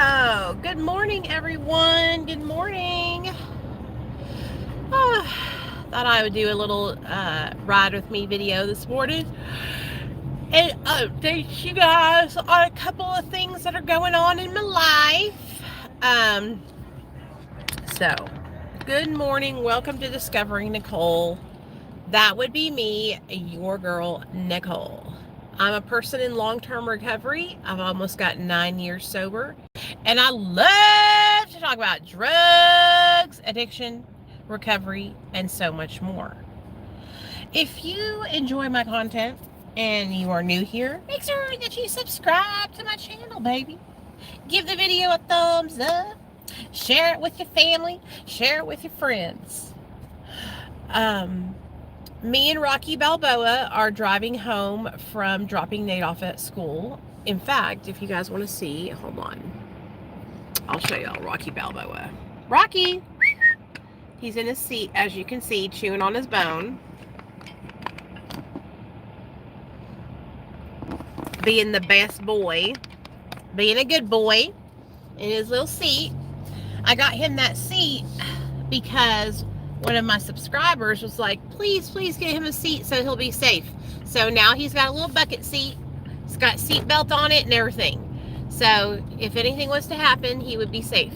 Oh, good morning, everyone. Good morning. Thought I would do a little ride with me video this morning and update you guys on a couple of things that are going on in my life. Um, so, good morning. Welcome to Discovering Nicole. That would be me, your girl, Nicole. I'm a person in long-term recovery. I've almost got 9 years sober. And I love to talk about drugs, addiction, recovery, and so much more. If you enjoy my content and you are new here, make sure that you subscribe to my channel, baby. Give the video a thumbs up. Share it with your family. Share it with your friends. Me and Rocky Balboa are driving home from dropping Nate off at school. In fact, if you guys want to see, hold on. I'll show y'all Rocky Balboa. Rocky! He's in his seat, as you can see, chewing on his bone. Being the best boy. Being a good boy in his little seat. I got him that seat because one of my subscribers was like, please get him a seat so he'll be safe. So now he's got a little bucket seat. It's got seat belt on it and everything. So if anything was to happen, he would be safe.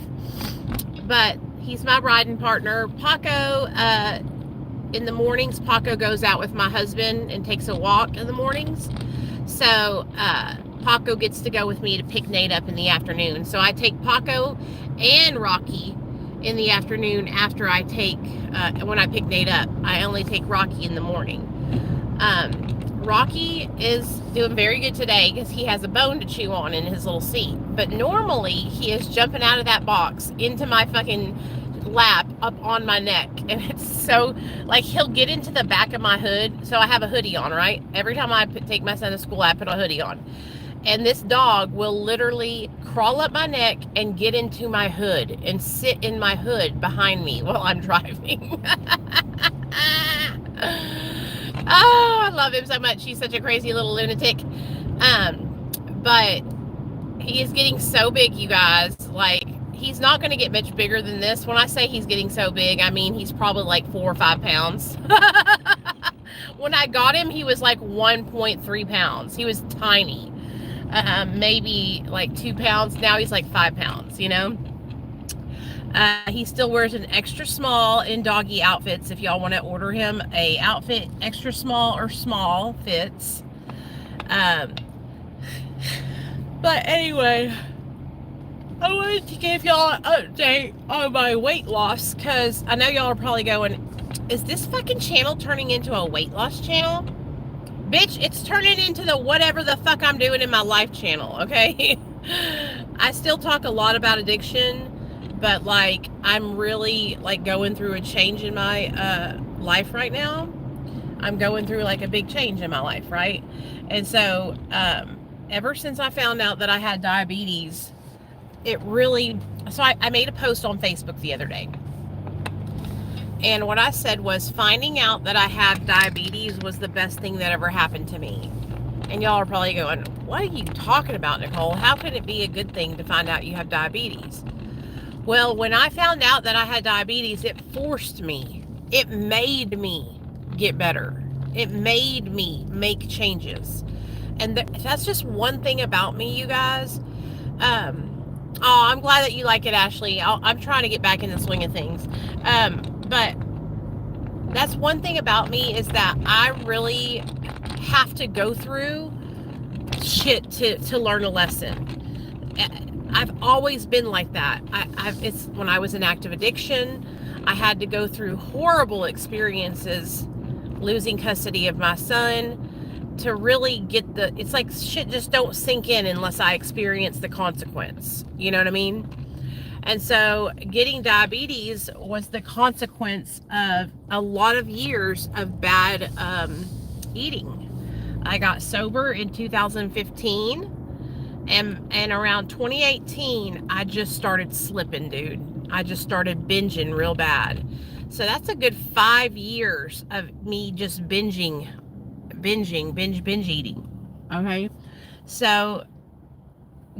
But he's my riding partner. Paco, in the mornings, Paco goes out with my husband and takes a walk in the mornings. So Paco gets to go with me to pick Nate up in the afternoon. So I take Paco and Rocky in the afternoon after I take, when I pick Nate up. I only take Rocky in the morning. Rocky is doing very good today because he has a bone to chew on in his little seat. But normally he is jumping out of that box into my fucking lap up on my neck. And it's so, like, he'll get into the back of my hood. So I have a hoodie on, right? Every time I take my son to school, I put a hoodie on. And this dog will literally crawl up my neck and get into my hood and sit in my hood behind me while I'm driving. Oh, I love him so much. He's such a crazy little lunatic. But he is getting so big, you guys. Like, he's not going to get much bigger than this. When I say he's getting so big, I mean he's probably like 4 or 5 pounds. When I got him, he was like 1.3 pounds. He was tiny. Maybe like 2 pounds. Now he's like 5 pounds, you know? He still wears an extra small in doggy outfits. If y'all want to order him a outfit, extra small or small fits. But anyway, I wanted to give y'all an update on my weight loss because I know y'all are probably going, is this fucking channel turning into a weight loss channel? Bitch, it's turning into the whatever the fuck I'm doing in my life channel, okay? I still talk a lot about addiction, but like I'm really like going through a change in my life right now. I'm going through like a big change in my life, right? And so ever since I found out that I had diabetes, it really, so I made a post on Facebook the other day. And what I said was finding out that I had diabetes was the best thing that ever happened to me. And y'all are probably going, what are you talking about, Nicole? How could it be a good thing to find out you have diabetes? Well, when I found out that I had diabetes, it forced me. It made me get better. It made me make changes. And that's just one thing about me, you guys. Oh, I'm glad that you like it, Ashley. I'm trying to get back in the swing of things. But that's one thing about me is that I really have to go through shit to learn a lesson. I've always been like that. It's when I was in active addiction, I had to go through horrible experiences, losing custody of my son, to really get it's like shit just don't sink in unless I experience the consequence. You know what I mean? And so getting diabetes was the consequence of a lot of years of bad eating. I got sober in 2015, and around 2018, I just started slipping, dude. I just started binging real bad. So that's a good 5 years of me just binge eating. Okay. So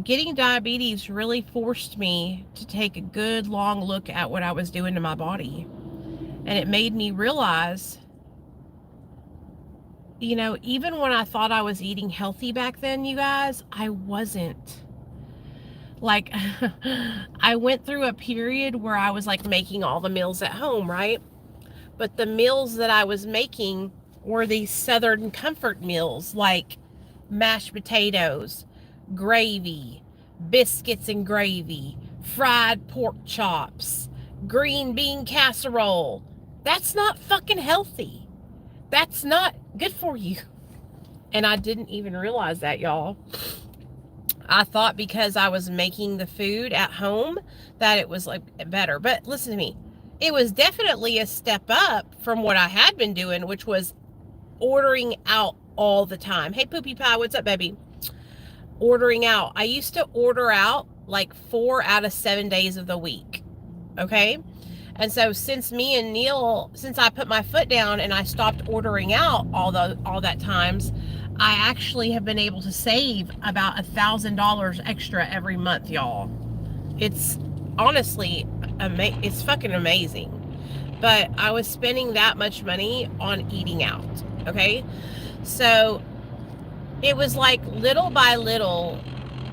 getting diabetes really forced me to take a good long look at what I was doing to my body. And it made me realize, you know, even when I thought I was eating healthy back then, you guys, I wasn't. Like, I went through a period where I was like making all the meals at home, right? But the meals that I was making were these Southern comfort meals, like mashed potatoes, gravy, biscuits and gravy, fried pork chops, green bean casserole. That's not fucking healthy. That's not good for you. And I didn't even realize that, y'all. I thought because I was making the food at home that it was like better. But listen to me. It was definitely a step up from what I had been doing, which was ordering out all the time. Hey, Poopy Pie, what's up, baby? Ordering out. I used to order out like 4 out of 7 days of the week. Okay? And so since I put my foot down and I stopped ordering out all that times, I actually have been able to save about $1,000 extra every month, y'all. It's honestly, it's fucking amazing. But I was spending that much money on eating out, okay? So it was like little by little,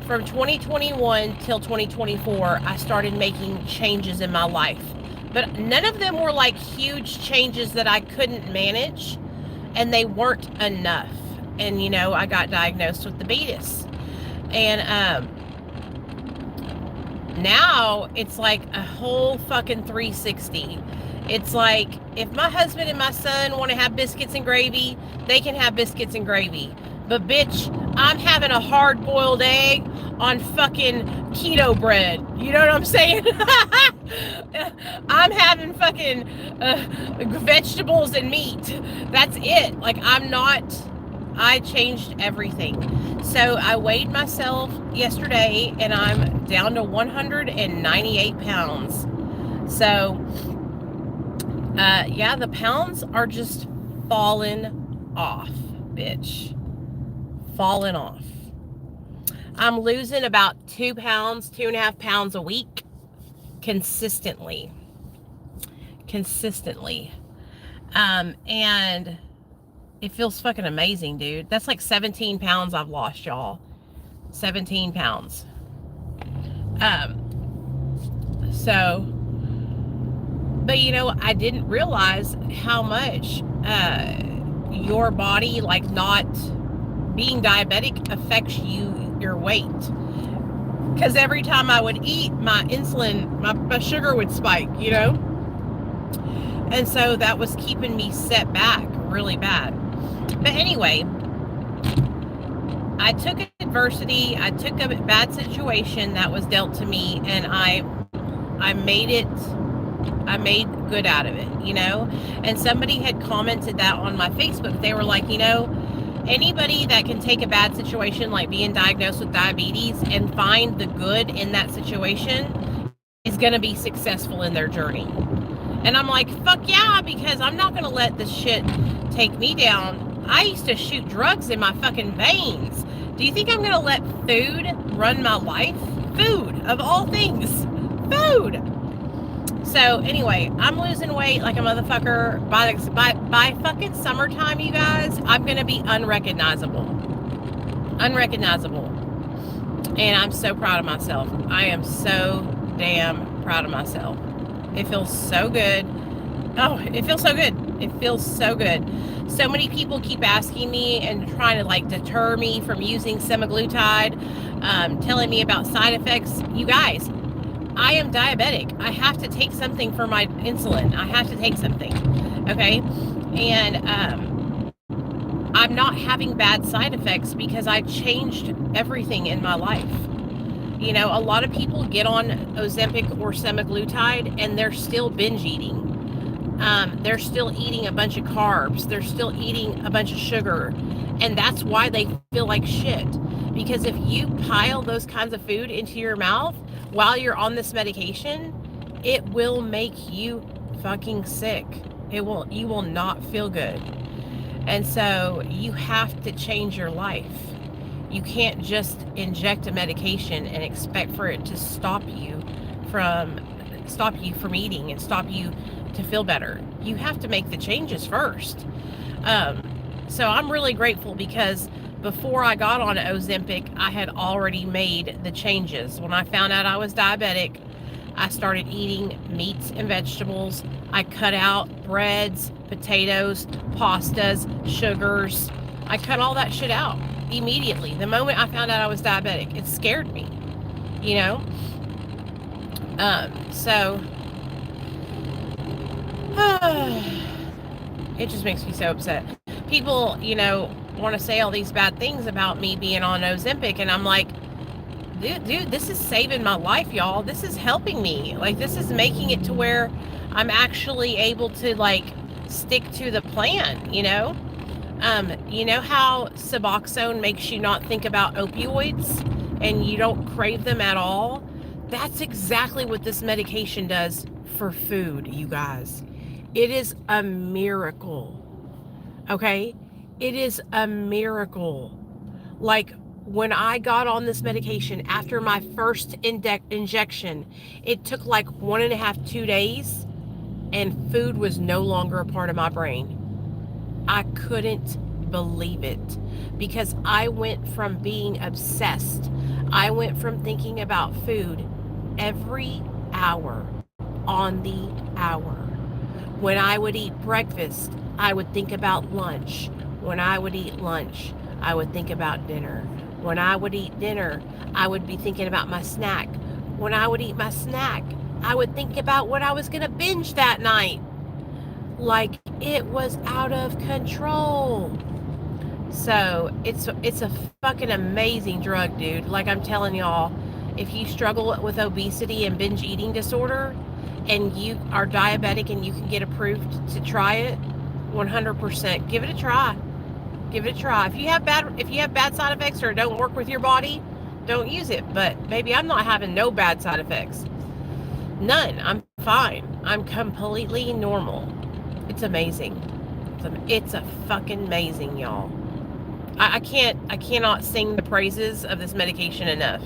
from 2021 till 2024, I started making changes in my life. But none of them were like huge changes that I couldn't manage, and they weren't enough. And, you know, I got diagnosed with diabetes. And now it's like a whole fucking 360. It's like, if my husband and my son want to have biscuits and gravy, they can have biscuits and gravy. But bitch, I'm having a hard-boiled egg on fucking keto bread. You know what I'm saying? I'm having fucking vegetables and meat. That's it. Like, I changed everything. So I weighed myself yesterday and I'm down to 198 pounds. So, yeah, the pounds are just falling off, bitch. Falling off. I'm losing about 2 pounds, 2.5 pounds a week consistently. And it feels fucking amazing, dude. That's like 17 pounds I've lost, y'all. 17 pounds. So, but you know, I didn't realize how much your body, like not being diabetic, affects your weight. Because every time I would eat, my insulin, my sugar would spike, you know? And so that was keeping me set back really bad. But anyway, I took adversity, I took a bad situation that was dealt to me, and I made good out of it, you know? And somebody had commented that on my Facebook. They were like, you know, anybody that can take a bad situation like being diagnosed with diabetes and find the good in that situation is going to be successful in their journey. And I'm like, fuck yeah, because I'm not going to let this shit take me down. I used to shoot drugs in my fucking veins. Do you think I'm going to let food run my life? Food, of all things. Food. So anyway, I'm losing weight like a motherfucker. By fucking summertime, you guys, I'm going to be unrecognizable. Unrecognizable. And I'm so proud of myself. I am so damn proud of myself. It feels so good. Oh, it feels so good. It feels so good. So many people keep asking me and trying to like deter me from using semaglutide, telling me about side effects. You guys, I am diabetic. I have to take something for my insulin. I have to take something. Okay? And I'm not having bad side effects because I changed everything in my life. You know, a lot of people get on Ozempic or semaglutide and they're still binge eating. They're still eating a bunch of carbs. They're still eating a bunch of sugar. And that's why they feel like shit. Because if you pile those kinds of food into your mouth while you're on this medication, it will make you fucking sick. You will not feel good. And so you have to change your life. You can't just inject a medication and expect for it to stop you from eating and stop you to feel better. You have to make the changes first. So I'm really grateful because before I got on Ozempic, I had already made the changes. When I found out I was diabetic, I started eating meats and vegetables. I cut out breads, potatoes, pastas, sugars. I cut all that shit out immediately. The moment I found out I was diabetic, it scared me, you know? So it just makes me so upset. People, want to say all these bad things about me being on Ozempic, and I'm like, dude, this is saving my life, y'all. This is helping me. Like, this is making it to where I'm actually able to, like, stick to the plan, you know? You know how Suboxone makes you not think about opioids and you don't crave them at all? That's exactly what this medication does for food, you guys. It is a miracle. Okay? It is a miracle. Like, when I got on this medication after my first injection, it took like 1.5, 2 days, and food was no longer a part of my brain. I couldn't believe it because I went from being obsessed. I went from thinking about food every hour on the hour. When I would eat breakfast, I would think about lunch. When I would eat lunch, I would think about dinner. When I would eat dinner, I would be thinking about my snack. When I would eat my snack, I would think about what I was going to binge that night. Like, it was out of control. So it's a fucking amazing drug, dude. Like, I'm telling y'all, if you struggle with obesity and binge eating disorder and you are diabetic and you can get approved to try it, 100%, give it a try. Give it a try. If you have bad side effects or don't work with your body, don't use it. But maybe I'm not having no bad side effects. None. I'm fine. I'm completely normal. It's amazing. It's a fucking amazing, y'all. I cannot sing the praises of this medication enough.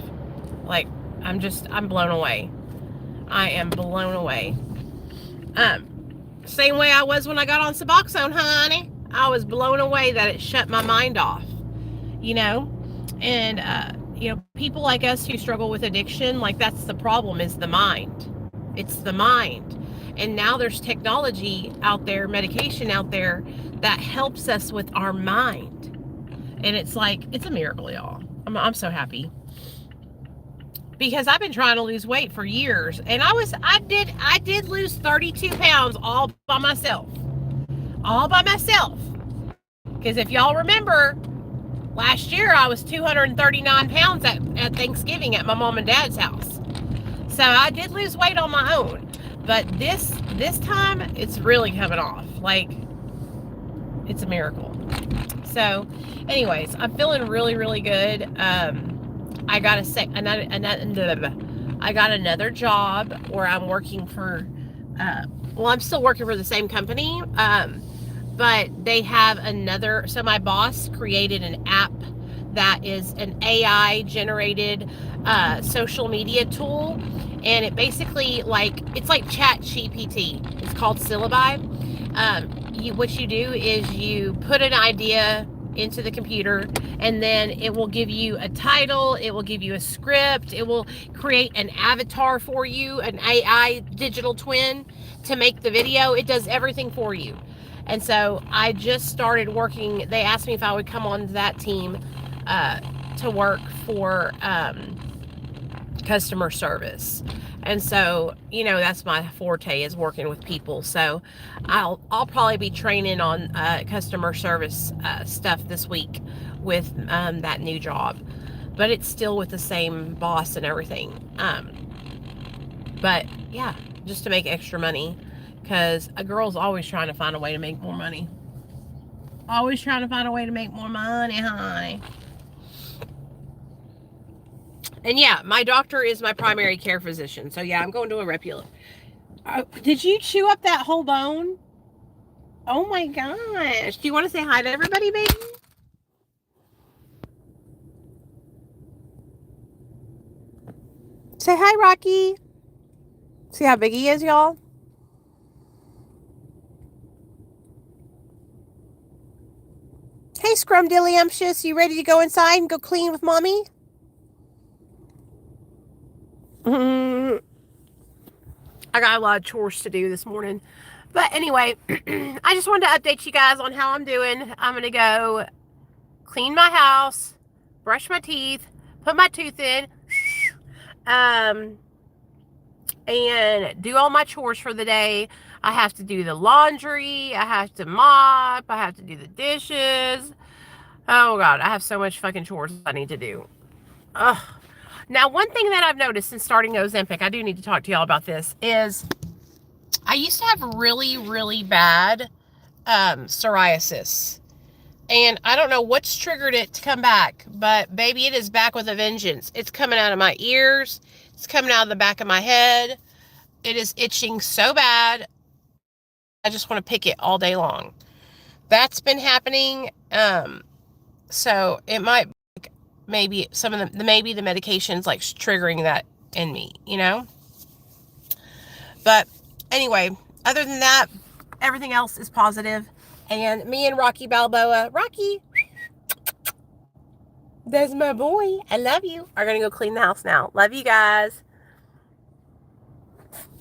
Like, I'm blown away. I am blown away. Same way I was when I got on Suboxone, honey. I was blown away that it shut my mind off, and people like us who struggle with addiction, like, that's the problem, is the mind. It's the mind. And now there's technology out there, medication out there that helps us with our mind. And it's like, it's a miracle, y'all. I'm so happy. Because I've been trying to lose weight for years, and I did lose 32 pounds all by myself. Because if y'all remember, last year I was 239 pounds at Thanksgiving at my mom and dad's house. So I did lose weight on my own. But this time, it's really coming off. Like, it's a miracle. So, anyways, I'm feeling really, really good. I got another job where I'm working for, I'm still working for the same company, but they have so my boss created an app that is an AI generated social media tool, and it basically, it's like ChatGPT. It's called Syllabi. What you do is you put an idea into the computer, and then it will give you a title, it will give you a script, it will create an avatar for you, an AI digital twin to make the video. It does everything for you. And so I just started working. They asked me if I would come on that team to work for customer service. And so, that's my forte, is working with people. So I'll probably be training on customer service stuff this week with that new job. But it's still with the same boss and everything. But yeah, just to make extra money, because a girl's always trying to find a way to make more money. Always trying to find a way to make more money, honey. And yeah, my doctor is my primary care physician. So yeah, I'm going to a reputable. Did you chew up that whole bone? Oh my gosh. Do you want to say hi to everybody, baby? Say hi, Rocky. See how big he is, y'all? Hey, Scrumdiddlyumptious, you ready to go inside and go clean with Mommy? I got a lot of chores to do this morning. But anyway, I just wanted to update you guys on how I'm doing. I'm going to go clean my house, brush my teeth, put my tooth in, and do all my chores for the day. I have to do the laundry. I have to mop. I have to do the dishes. Oh, God. I have so much fucking chores I need to do. Ugh. Now, one thing that I've noticed since starting Ozempic, I do need to talk to y'all about this, is I used to have really, really bad psoriasis. And I don't know what's triggered it to come back, but baby, it is back with a vengeance. It's coming out of my ears. It's coming out of the back of my head. It is itching so bad. I just want to pick it all day long. That's been happening. So it might maybe some of the maybe the medication's like triggering that in me, you know? But anyway, other than that, everything else is positive. And me and Rocky Balboa, Rocky, that's my boy, I love you, are gonna go clean the house now. Love you guys.